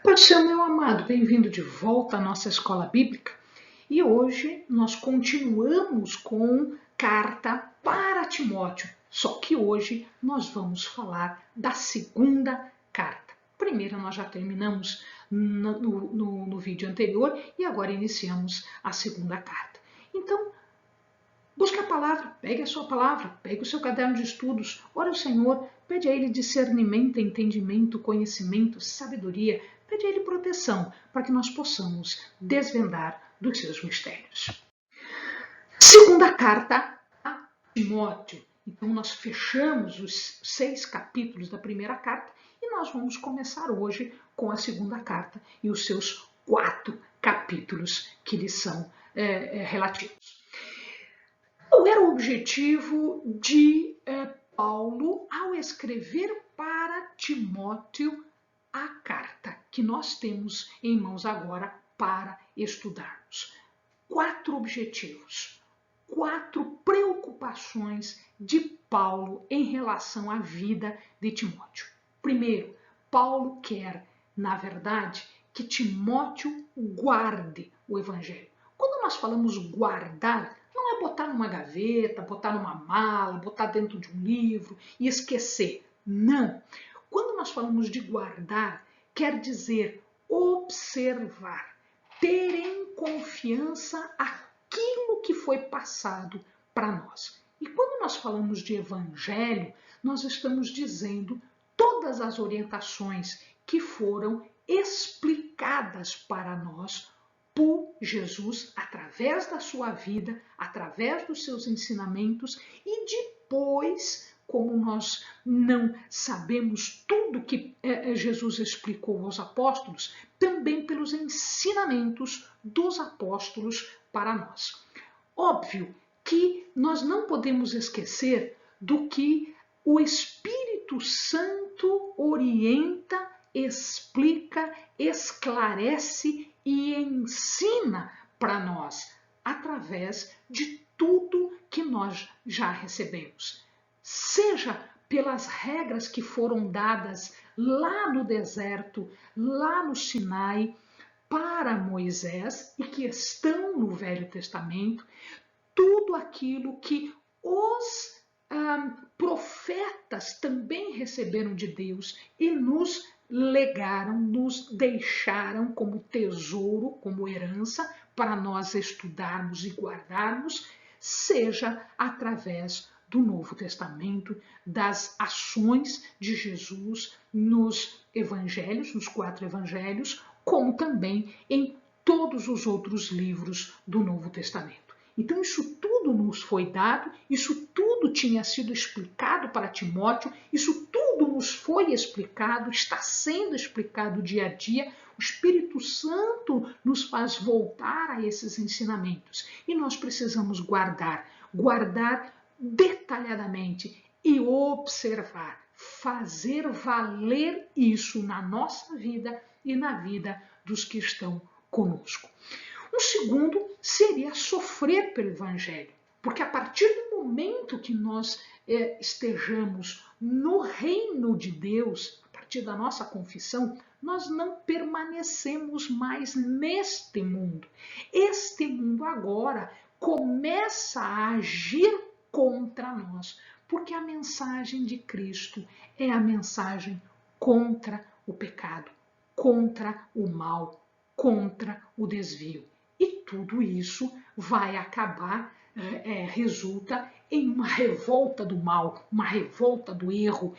Pode ser, meu amado, bem-vindo de volta à nossa escola bíblica. E hoje nós continuamos com carta para Timóteo, só que hoje nós vamos falar da segunda carta. Primeiro nós já terminamos no vídeo anterior e agora iniciamos a segunda carta. Então, busque a palavra, pegue a sua palavra, pegue o seu caderno de estudos, ore ao Senhor, pede a Ele discernimento, entendimento, conhecimento, sabedoria, pede a Ele proteção, para que nós possamos desvendar dos seus mistérios. Segunda carta a Timóteo. Então nós fechamos os 6 capítulos da primeira carta e nós vamos começar hoje com a segunda carta e os seus 4 capítulos que lhes são relativos. Qual era o objetivo de Paulo ao escrever para Timóteo a carta que nós temos em mãos agora para estudarmos? 4 objetivos, 4 preocupações de Paulo em relação à vida de Timóteo. Primeiro, Paulo quer, na verdade, que Timóteo guarde o evangelho. Quando nós falamos guardar, não é botar numa gaveta, botar numa mala, botar dentro de um livro e esquecer. Não. Quando nós falamos de guardar, quer dizer observar, ter em confiança aquilo que foi passado para nós. E quando nós falamos de evangelho, nós estamos dizendo todas as orientações que foram explicadas para nós por Jesus, através da sua vida, através dos seus ensinamentos, e depois, como nós não sabemos tudo que Jesus explicou aos apóstolos, também pelos ensinamentos dos apóstolos para nós. Óbvio que nós não podemos esquecer do que o Espírito Santo orienta, explica, esclarece e ensina para nós através de tudo que nós já recebemos. Seja pelas regras que foram dadas lá no deserto, lá no Sinai, para Moisés e que estão no Velho Testamento, tudo aquilo que os profetas também receberam de Deus e nos legaram, nos deixaram como tesouro, como herança, para nós estudarmos e guardarmos, seja através do Novo Testamento, das ações de Jesus nos evangelhos, nos 4 evangelhos, como também em todos os outros livros do Novo Testamento. Então isso tudo nos foi dado, isso tudo tinha sido explicado para Timóteo, isso tudo nos foi explicado, está sendo explicado dia a dia. O Espírito Santo nos faz voltar a esses ensinamentos e nós precisamos guardar detalhadamente e observar, fazer valer isso na nossa vida e na vida dos que estão conosco. O segundo seria sofrer pelo Evangelho, porque a partir do momento que nós estejamos no reino de Deus, a partir da nossa confissão, nós não permanecemos mais neste mundo. Este mundo agora começa a agir contra nós, porque a mensagem de Cristo é a mensagem contra o pecado, contra o mal, contra o desvio. E tudo isso vai acabar, resulta em uma revolta do mal, uma revolta do erro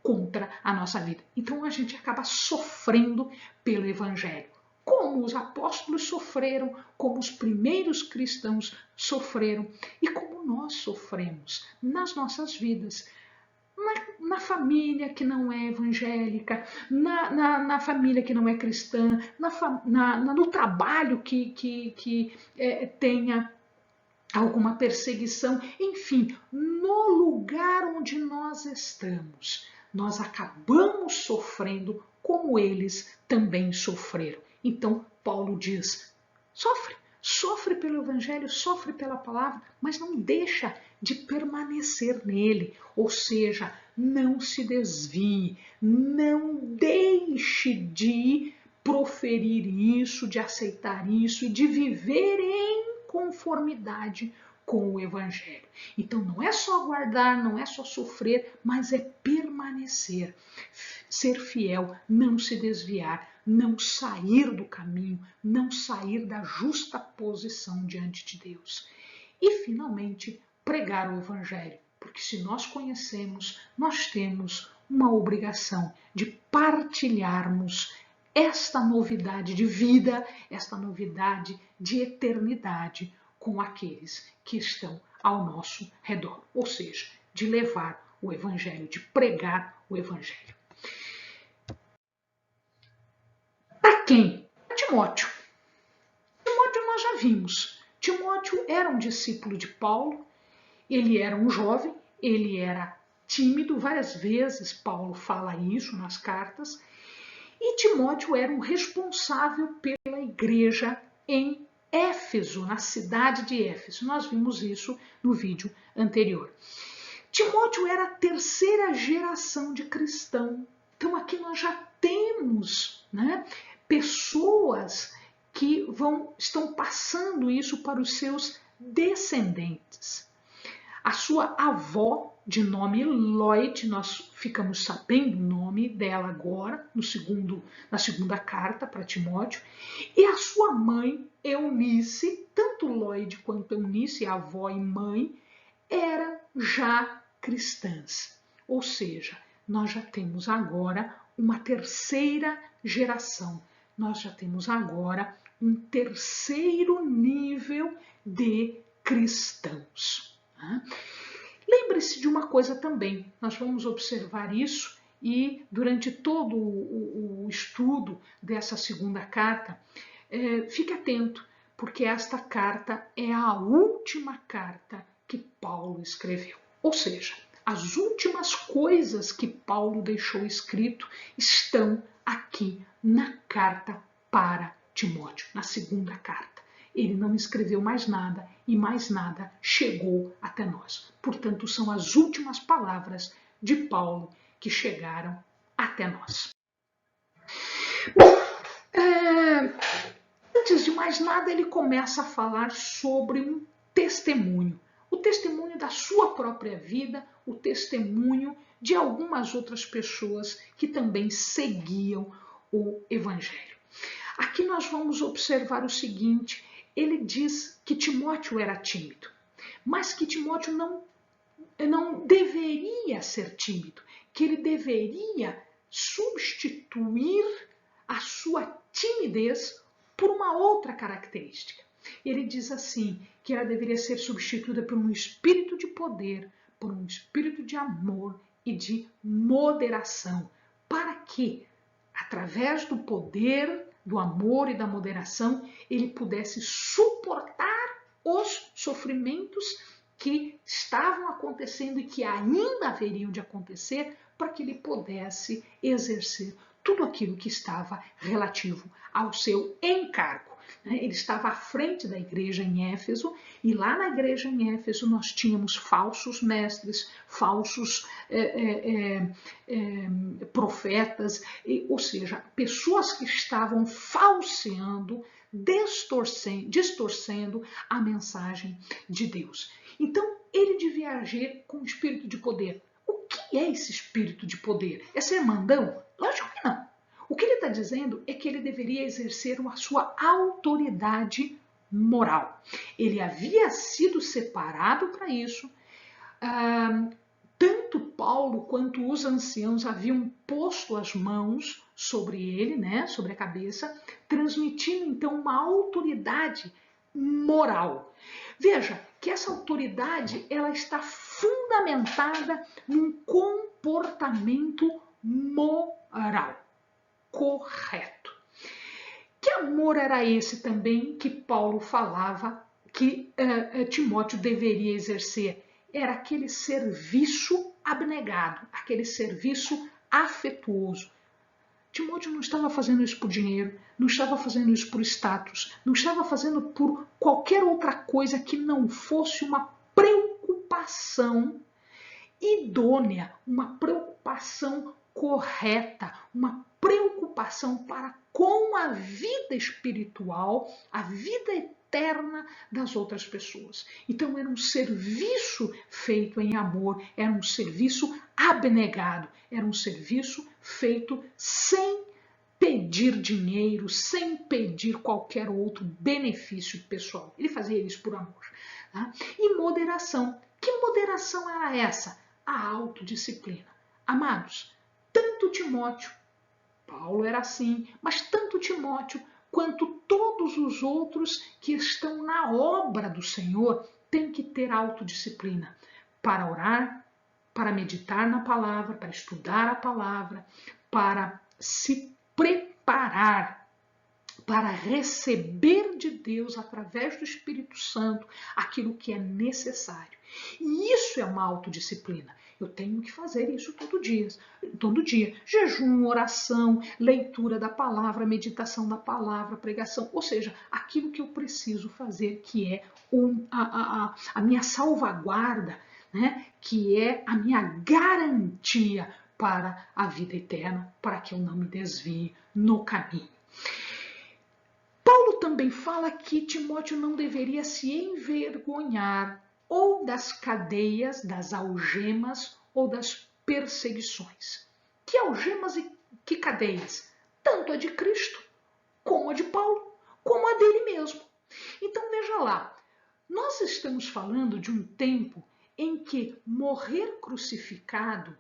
contra a nossa vida. Então a gente acaba sofrendo pelo Evangelho. Como os apóstolos sofreram, como os primeiros cristãos sofreram e como nós sofremos nas nossas vidas. Na família que não é evangélica, na família que não é cristã, no trabalho que tenha alguma perseguição, enfim, no lugar onde nós estamos, nós acabamos sofrendo como eles também sofreram. Então, Paulo diz, sofre pelo Evangelho, sofre pela palavra, mas não deixa de permanecer nele, ou seja, não se desvie, não deixe de proferir isso, de aceitar isso e de viver em conformidade com o Evangelho. Então não é só aguardar, não é só sofrer, mas é permanecer, ser fiel, não se desviar, não sair do caminho, não sair da justa posição diante de Deus. E finalmente, pregar o Evangelho, porque se nós conhecemos, nós temos uma obrigação de partilharmos esta novidade de vida, esta novidade de eternidade com aqueles que estão ao nosso redor, ou seja, de levar o Evangelho, de pregar o Evangelho. Para quem? Timóteo. Timóteo nós já vimos. Timóteo era um discípulo de Paulo, ele era um jovem, ele era tímido, várias vezes Paulo fala isso nas cartas, e Timóteo era um responsável pela igreja em Éfeso, na cidade de Éfeso. Nós vimos isso no vídeo anterior. Timóteo era a terceira geração de cristão. Então aqui nós já temos, né, pessoas que estão passando isso para os seus descendentes. A sua avó, de nome Lloyd, nós ficamos sabendo o nome dela agora, na segunda carta para Timóteo, e a sua mãe, Eunice, tanto Lloyd quanto Eunice, avó e mãe, eram já cristãs. Ou seja, nós já temos agora uma terceira geração, nós já temos agora um terceiro nível de cristãos. Lembre-se de uma coisa também, nós vamos observar isso e durante todo o estudo dessa segunda carta, fique atento, porque esta carta é a última carta que Paulo escreveu. Ou seja, as últimas coisas que Paulo deixou escrito estão aqui na carta para Timóteo, na segunda carta. Ele não escreveu mais nada e mais nada chegou até nós. Portanto, são as últimas palavras de Paulo que chegaram até nós. Bom, antes de mais nada, ele começa a falar sobre um testemunho. O testemunho da sua própria vida, o testemunho de algumas outras pessoas que também seguiam o Evangelho. Aqui nós vamos observar o seguinte: ele diz que Timóteo era tímido, mas que Timóteo não deveria ser tímido, que ele deveria substituir a sua timidez por uma outra característica. Ele diz assim, que ela deveria ser substituída por um espírito de poder, por um espírito de amor e de moderação, para que, através do poder, do amor e da moderação, ele pudesse suportar os sofrimentos que estavam acontecendo e que ainda haveriam de acontecer, para que ele pudesse exercer tudo aquilo que estava relativo ao seu encargo. Ele estava à frente da igreja em Éfeso, e lá na igreja em Éfeso nós tínhamos falsos mestres, falsos profetas, ou seja, pessoas que estavam falseando, distorcendo a mensagem de Deus. Então ele devia agir com espírito de poder. O que é esse espírito de poder? É ser mandão? Lógico que não. O que ele está dizendo é que ele deveria exercer a sua autoridade moral. Ele havia sido separado para isso. Tanto Paulo quanto os anciãos haviam posto as mãos sobre ele, né, sobre a cabeça, transmitindo então uma autoridade moral. Veja que essa autoridade ela está fundamentada num comportamento moral correto. Que amor era esse também que Paulo falava que Timóteo deveria exercer? Era aquele serviço abnegado, aquele serviço afetuoso. Timóteo não estava fazendo isso por dinheiro, não estava fazendo isso por status, não estava fazendo por qualquer outra coisa que não fosse uma preocupação idônea, uma preocupação correta, uma preocupação preocupação para com a vida espiritual, a vida eterna das outras pessoas. Então era um serviço feito em amor, era um serviço abnegado, era um serviço feito sem pedir dinheiro, sem pedir qualquer outro benefício pessoal. Ele fazia isso por amor. Tá? E moderação. Que moderação era essa? A autodisciplina. Amados, tanto Timóteo, Paulo era assim, mas tanto Timóteo quanto todos os outros que estão na obra do Senhor têm que ter autodisciplina para orar, para meditar na palavra, para estudar a palavra, para se preparar para receber de Deus, através do Espírito Santo, aquilo que é necessário. E isso é uma autodisciplina. Eu tenho que fazer isso todo dia. Jejum, oração, leitura da palavra, meditação da palavra, pregação. Ou seja, aquilo que eu preciso fazer, que é a minha salvaguarda, né? Que é a minha garantia para a vida eterna, para que eu não me desvie no caminho. Paulo também fala que Timóteo não deveria se envergonhar ou das cadeias, das algemas ou das perseguições. Que algemas e que cadeias? Tanto a de Cristo, como a de Paulo, como a dele mesmo. Então veja lá, nós estamos falando de um tempo em que morrer crucificado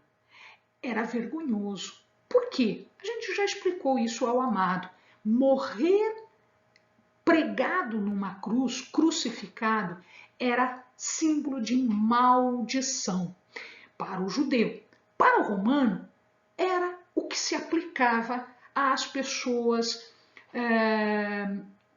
era vergonhoso. Por quê? A gente já explicou isso ao amado. Morrer pregado numa cruz, crucificado, era símbolo de maldição para o judeu. Para o romano, era o que se aplicava às pessoas,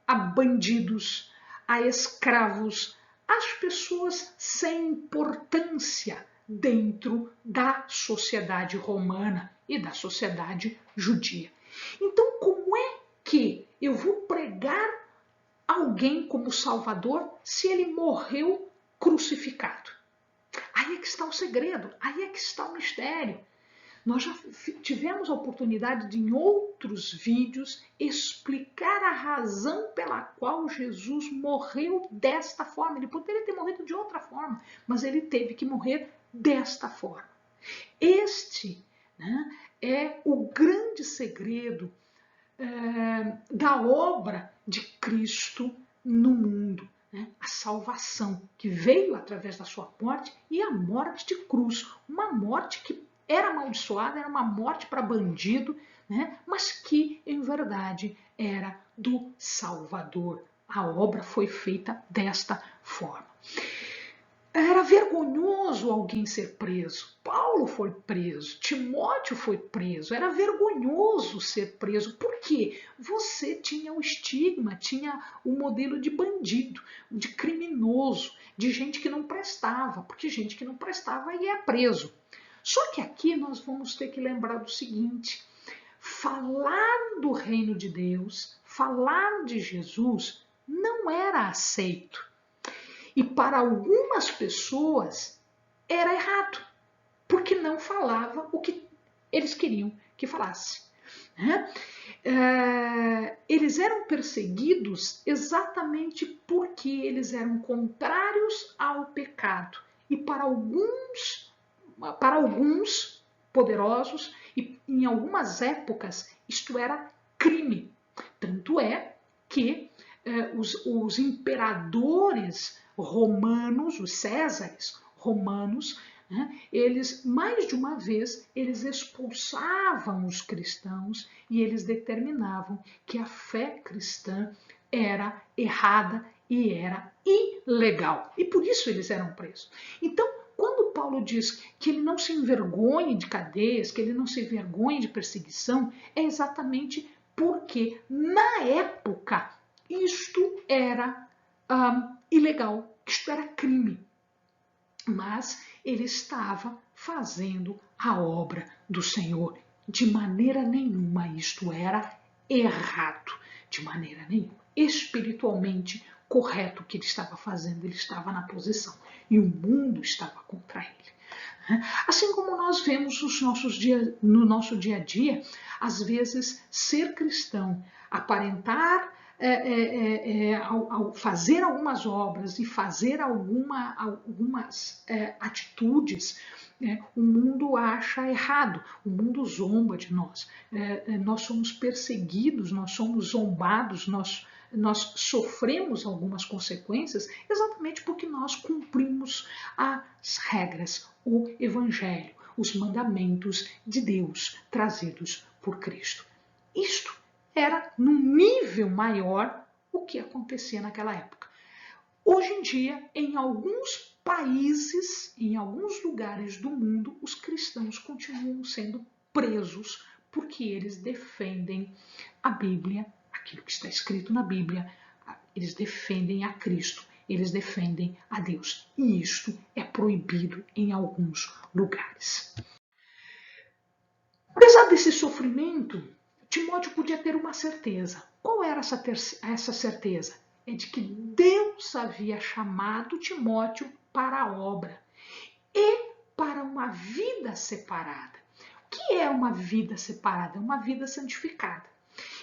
a bandidos, a escravos, às pessoas sem importância dentro da sociedade romana e da sociedade judia. Então, como é que eu vou pregar alguém como Salvador se ele morreu crucificado? Aí é que está o segredo, aí é que está o mistério. Nós já tivemos a oportunidade de, em outros vídeos, explicar a razão pela qual Jesus morreu desta forma. Ele poderia ter morrido de outra forma, mas ele teve que morrer desta forma. Este, né, é o grande segredo da obra de Cristo no mundo, né? A salvação que veio através da sua morte e a morte de cruz, uma morte que era amaldiçoada, era uma morte para bandido, né? Mas que em verdade era do Salvador. A obra foi feita desta forma. Era vergonhoso alguém ser preso. Paulo foi preso, Timóteo foi preso. Era vergonhoso ser preso. Por quê? Você tinha o estigma, tinha o modelo de bandido, de criminoso, de gente que não prestava, porque gente que não prestava ia preso. Só que aqui nós vamos ter que lembrar do seguinte: falar do reino de Deus, falar de Jesus, não era aceito. E para algumas pessoas era errado, porque não falava o que eles queriam que falasse. Eles eram perseguidos exatamente porque eles eram contrários ao pecado. E para alguns poderosos, e em algumas épocas, isto era crime. Tanto é que os imperadores romanos, os césares romanos, né, eles mais de uma vez eles expulsavam os cristãos e eles determinavam que a fé cristã era errada e era ilegal. E por isso eles eram presos. Então, quando Paulo diz que ele não se envergonhe de cadeias, que ele não se envergonhe de perseguição, é exatamente porque na época isto era ilegal, isto era crime. Mas ele estava fazendo a obra do Senhor. De maneira nenhuma isto era errado, de maneira nenhuma. Espiritualmente correto o que ele estava fazendo, ele estava na posição e o mundo estava contra ele. Assim como nós vemos no nosso dia a dia, às vezes ser cristão, aparentar, ao fazer algumas obras e fazer algumas atitudes, o mundo acha errado, o mundo zomba de nós, nós somos perseguidos, nós somos zombados, nós sofremos algumas consequências exatamente porque nós cumprimos as regras, o Evangelho, os mandamentos de Deus trazidos por Cristo. Isto era num nível maior o que acontecia naquela época. Hoje em dia, em alguns países, em alguns lugares do mundo, os cristãos continuam sendo presos porque eles defendem a Bíblia, aquilo que está escrito na Bíblia, eles defendem a Cristo, eles defendem a Deus. E isto é proibido em alguns lugares. Apesar desse sofrimento, Timóteo podia ter uma certeza. Qual era essa certeza? É de que Deus havia chamado Timóteo para a obra e para uma vida separada. O que é uma vida separada? É uma vida santificada.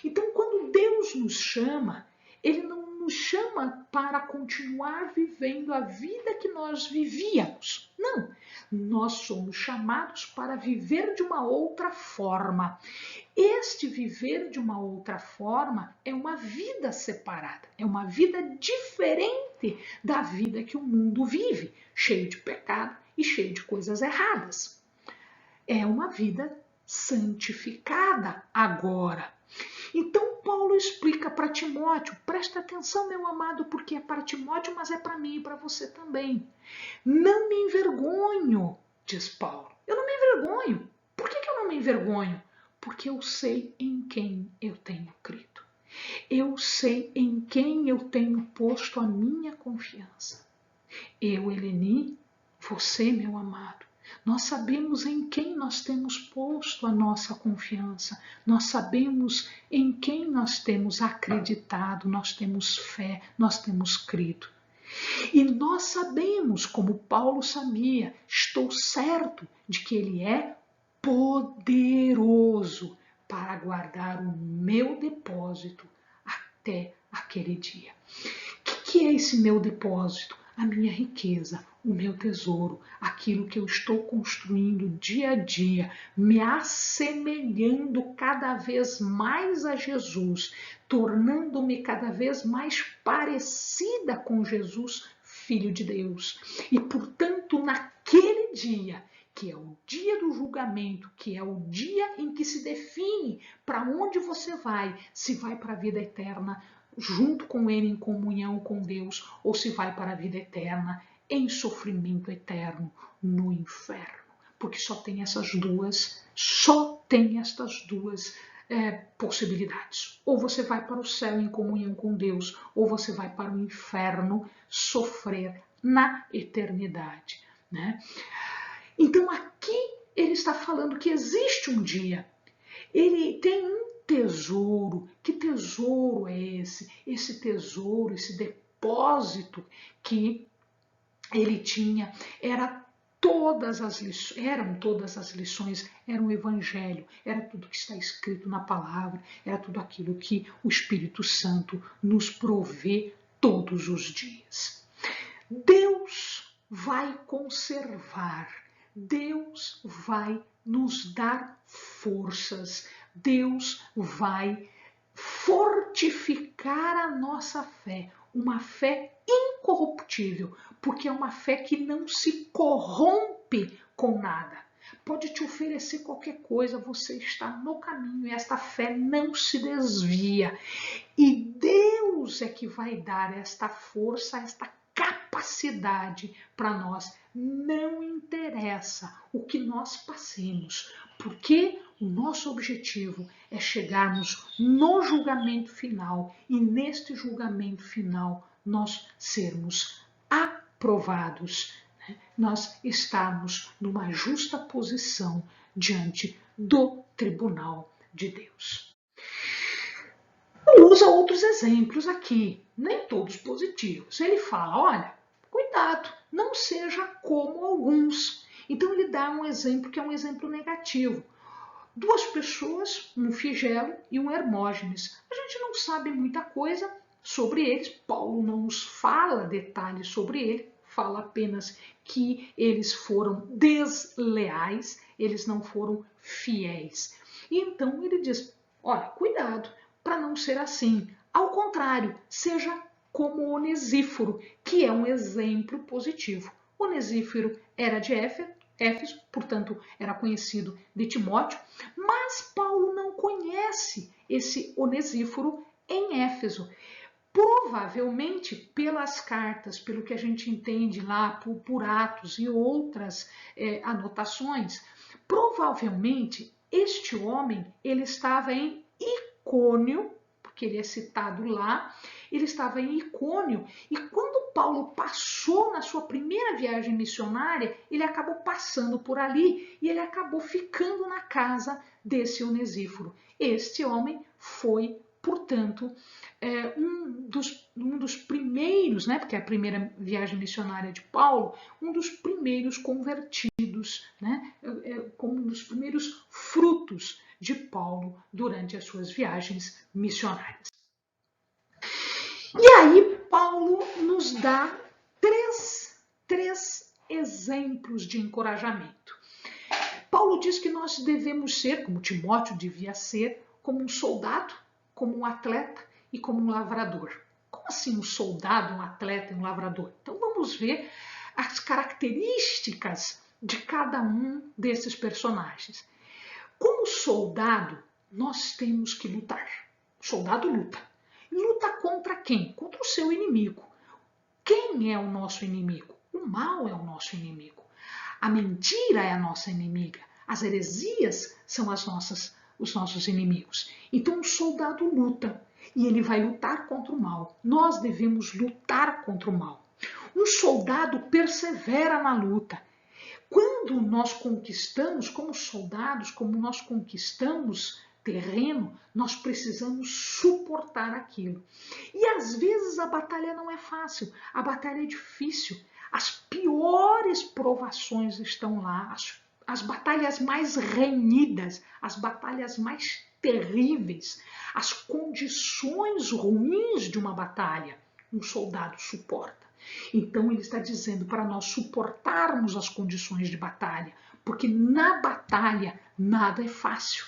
Então, quando Deus nos chama, Ele não nos chama para continuar vivendo a vida que nós vivíamos. Não, nós somos chamados para viver de uma outra forma. Este viver de uma outra forma é uma vida separada, é uma vida diferente da vida que o mundo vive, cheio de pecado e cheio de coisas erradas. É uma vida santificada agora. Então Paulo explica para Timóteo, presta atenção, meu amado, porque é para Timóteo, mas é para mim e para você também. Não me envergonho, diz Paulo. Eu não me envergonho. Por que eu não me envergonho? Porque eu sei em quem eu tenho crido. Eu sei em quem eu tenho posto a minha confiança. Eu, Eleni, você, meu amado, nós sabemos em quem nós temos posto a nossa confiança, nós sabemos em quem nós temos acreditado, nós temos fé, nós temos crido. E nós sabemos, como Paulo sabia, estou certo de que ele é poderoso para guardar o meu depósito até aquele dia. O que é esse meu depósito? A minha riqueza, o meu tesouro, aquilo que eu estou construindo dia a dia, me assemelhando cada vez mais a Jesus, tornando-me cada vez mais parecida com Jesus, Filho de Deus. E, portanto, naquele dia, que é o dia do julgamento, que é o dia em que se define para onde você vai, se vai para a vida eterna, junto com Ele em comunhão com Deus, ou se vai para a vida eterna em sofrimento eterno no inferno. Porque só tem estas duas possibilidades. Ou você vai para o céu em comunhão com Deus, ou você vai para o inferno sofrer na eternidade, né? Então aqui ele está falando que existe um dia, ele tem um tesouro. Que tesouro é esse? Esse tesouro, esse depósito que ele tinha, eram todas as lições, era um evangelho, era tudo que está escrito na palavra, era tudo aquilo que o Espírito Santo nos provê todos os dias. Deus vai conservar, Deus vai nos dar forças, Deus vai fortificar a nossa fé, uma fé incorruptível, porque é uma fé que não se corrompe com nada. Pode te oferecer qualquer coisa, você está no caminho e esta fé não se desvia. E Deus é que vai dar esta força, esta capacidade para nós. Não interessa o que nós passemos, porque o nosso objetivo é chegarmos no julgamento final e neste julgamento final nós sermos aprovados, né? Nós estarmos numa justa posição diante do tribunal de Deus. Ele usa outros exemplos aqui, nem todos positivos. Ele fala, olha, cuidado, não seja como alguns. Então ele dá um exemplo que é um exemplo negativo. Duas pessoas, um Figelo e um Hermógenes. A gente não sabe muita coisa sobre eles, Paulo não nos fala detalhes sobre ele, fala apenas que eles foram desleais, eles não foram fiéis. E então ele diz, olha, cuidado para não ser assim. Ao contrário, seja como Onesíforo, que é um exemplo positivo. Onesíforo era de Éfeso, portanto, era conhecido de Timóteo, mas Paulo não conhece esse Onesíforo em Éfeso. Provavelmente pelas cartas, pelo que a gente entende lá por Atos e outras anotações, provavelmente este homem ele estava em Icônio, porque ele é citado lá, ele estava em Icônio, e quando Paulo passou na sua primeira viagem missionária, ele acabou passando por ali e ele acabou ficando na casa desse Onesíforo. Este homem foi, portanto, um dos primeiros, né, porque é a primeira viagem missionária de Paulo, um dos primeiros convertidos, né, como um dos primeiros frutos de Paulo durante as suas viagens missionárias. E aí Paulo nos dá três exemplos de encorajamento. Paulo diz que nós devemos ser, como Timóteo devia ser, como um soldado, como um atleta e como um lavrador. Como assim um soldado, um atleta e um lavrador? Então vamos ver as características de cada um desses personagens. Como soldado, nós temos que lutar. O soldado luta. Luta contra quem? Contra o seu inimigo. Quem é o nosso inimigo? O mal é o nosso inimigo. A mentira é a nossa inimiga. As heresias são os nossos inimigos. Então o soldado luta e ele vai lutar contra o mal. Nós devemos lutar contra o mal. Um soldado persevera na luta. Quando nós conquistamos, como soldados, como nós conquistamos terreno, nós precisamos suportar aquilo. E às vezes a batalha não é fácil, a batalha é difícil. As piores provações estão lá, as batalhas mais renhidas, as batalhas mais terríveis, as condições ruins de uma batalha, um soldado suporta. Então ele está dizendo para nós suportarmos as condições de batalha, porque na batalha nada é fácil.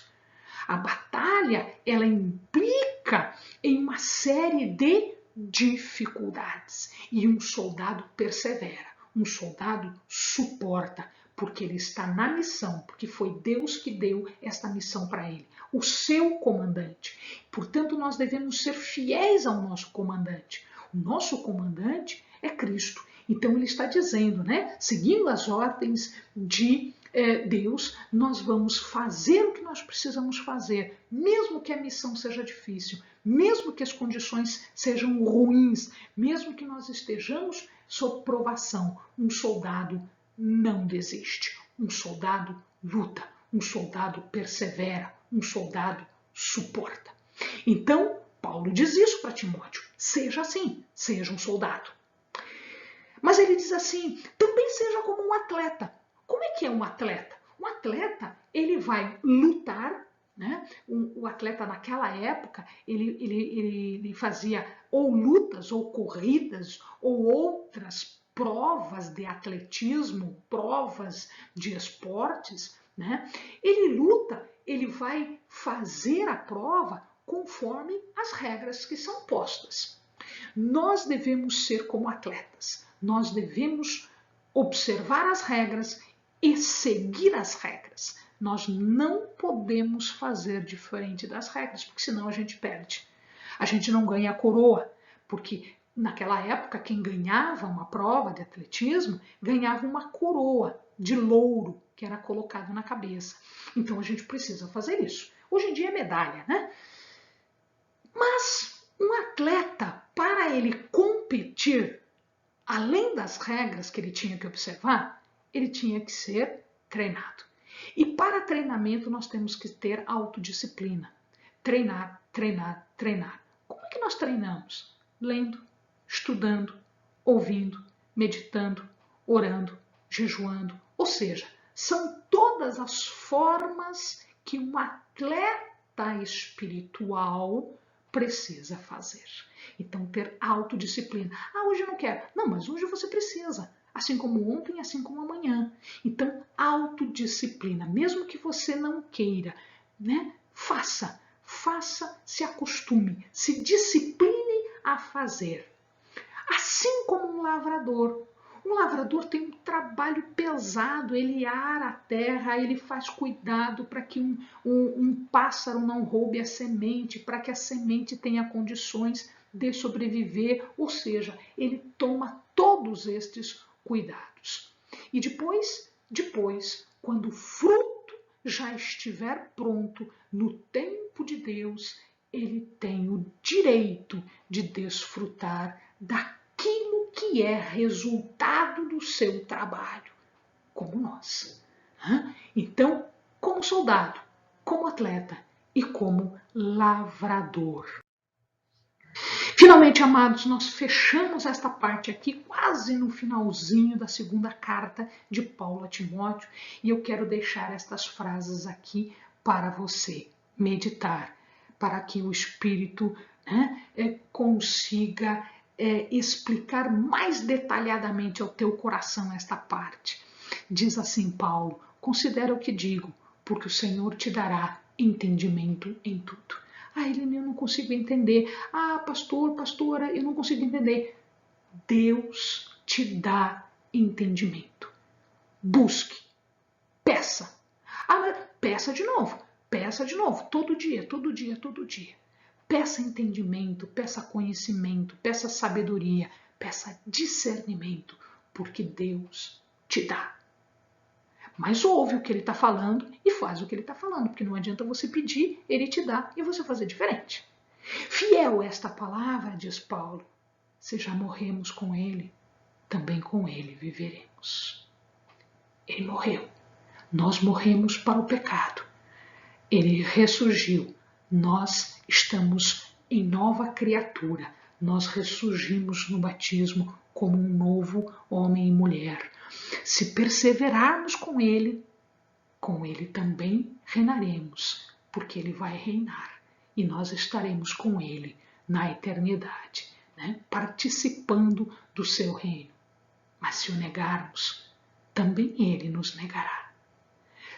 A batalha, ela implica em uma série de dificuldades e um soldado persevera, um soldado suporta, porque ele está na missão, porque foi Deus que deu esta missão para ele, o seu comandante. Portanto, nós devemos ser fiéis ao nosso comandante. O nosso comandante é Cristo. Então ele está dizendo, né, seguindo as ordens de Deus, nós vamos fazer o que nós precisamos fazer, mesmo que a missão seja difícil, mesmo que as condições sejam ruins, mesmo que nós estejamos sob provação. Um soldado não desiste, um soldado luta, um soldado persevera, um soldado suporta. Então, Paulo diz isso para Timóteo, seja assim, seja um soldado. Mas ele diz assim, também seja como um atleta. Como é que é um atleta? Um atleta, ele vai lutar, né? O atleta naquela época, ele fazia ou lutas, ou corridas, ou outras provas de atletismo, provas de esportes, né? Ele luta, ele vai fazer a prova conforme as regras que são postas. Nós devemos ser como atletas, nós devemos observar as regras e seguir as regras. Nós não podemos fazer diferente das regras, porque senão a gente perde. A gente não ganha a coroa, porque naquela época quem ganhava uma prova de atletismo ganhava uma coroa de louro que era colocado na cabeça. Então a gente precisa fazer isso. Hoje em dia é medalha, né? Mas um atleta, para ele competir, além das regras que ele tinha que observar, ele tinha que ser treinado. E para treinamento nós temos que ter autodisciplina. Treinar, treinar, treinar. Como é que nós treinamos? Lendo, estudando, ouvindo, meditando, orando, jejuando, ou seja, são todas as formas que um atleta espiritual precisa fazer. Então, ter autodisciplina. Ah, hoje eu não quero. Não, mas hoje você precisa. Assim como ontem, assim como amanhã. Então, autodisciplina. Mesmo que você não queira, né? Faça, se acostume, se discipline a fazer. Assim como um lavrador. Um lavrador tem um trabalho pesado, ele ara a terra, ele faz cuidado para que um pássaro não roube a semente, para que a semente tenha condições de sobreviver, ou seja, ele toma todos estes cuidados. E depois, quando o fruto já estiver pronto, no tempo de Deus, ele tem o direito de desfrutar daquilo que é resultado do seu trabalho, como nós. Então, como soldado, como atleta e como lavrador. Finalmente, amados, nós fechamos esta parte aqui quase no finalzinho da segunda carta de Paulo a Timóteo e eu quero deixar estas frases aqui para você meditar, para que o Espírito consiga explicar mais detalhadamente ao teu coração esta parte. Diz assim Paulo: considera o que digo, porque o Senhor te dará entendimento em tudo. Ah, Helena, eu não consigo entender. Ah, pastor, pastora, eu não consigo entender. Deus te dá entendimento. Busque, peça. Ah, mas peça de novo, todo dia, todo dia, todo dia. Peça entendimento, peça conhecimento, peça sabedoria, peça discernimento, porque Deus te dá. Mas ouve o que ele está falando e faz o que ele está falando, porque não adianta você pedir, ele te dá e você fazer diferente. Fiel esta palavra, diz Paulo, se já morremos com ele, também com ele viveremos. Ele morreu. Nós morremos para o pecado. Ele ressurgiu. Nós estamos em nova criatura. Nós ressurgimos no batismo como um novo homem e mulher. Se perseverarmos com ele também reinaremos, porque ele vai reinar e nós estaremos com ele na eternidade, né? Participando do seu reino. Mas se o negarmos, também ele nos negará.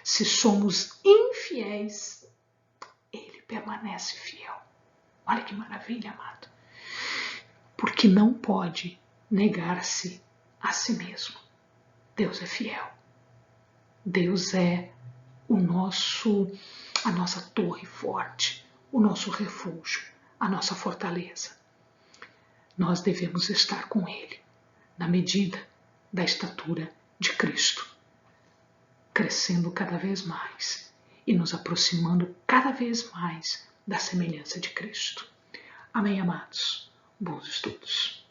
Se somos infiéis, ele permanece fiel. Olha que maravilha, amado. Porque não pode negar-se a si mesmo. Deus é fiel. Deus é a nossa torre forte, o nosso refúgio, a nossa fortaleza. Nós devemos estar com ele, na medida da estatura de Cristo, crescendo cada vez mais e nos aproximando cada vez mais da semelhança de Cristo. Amém, amados? Bons estudos.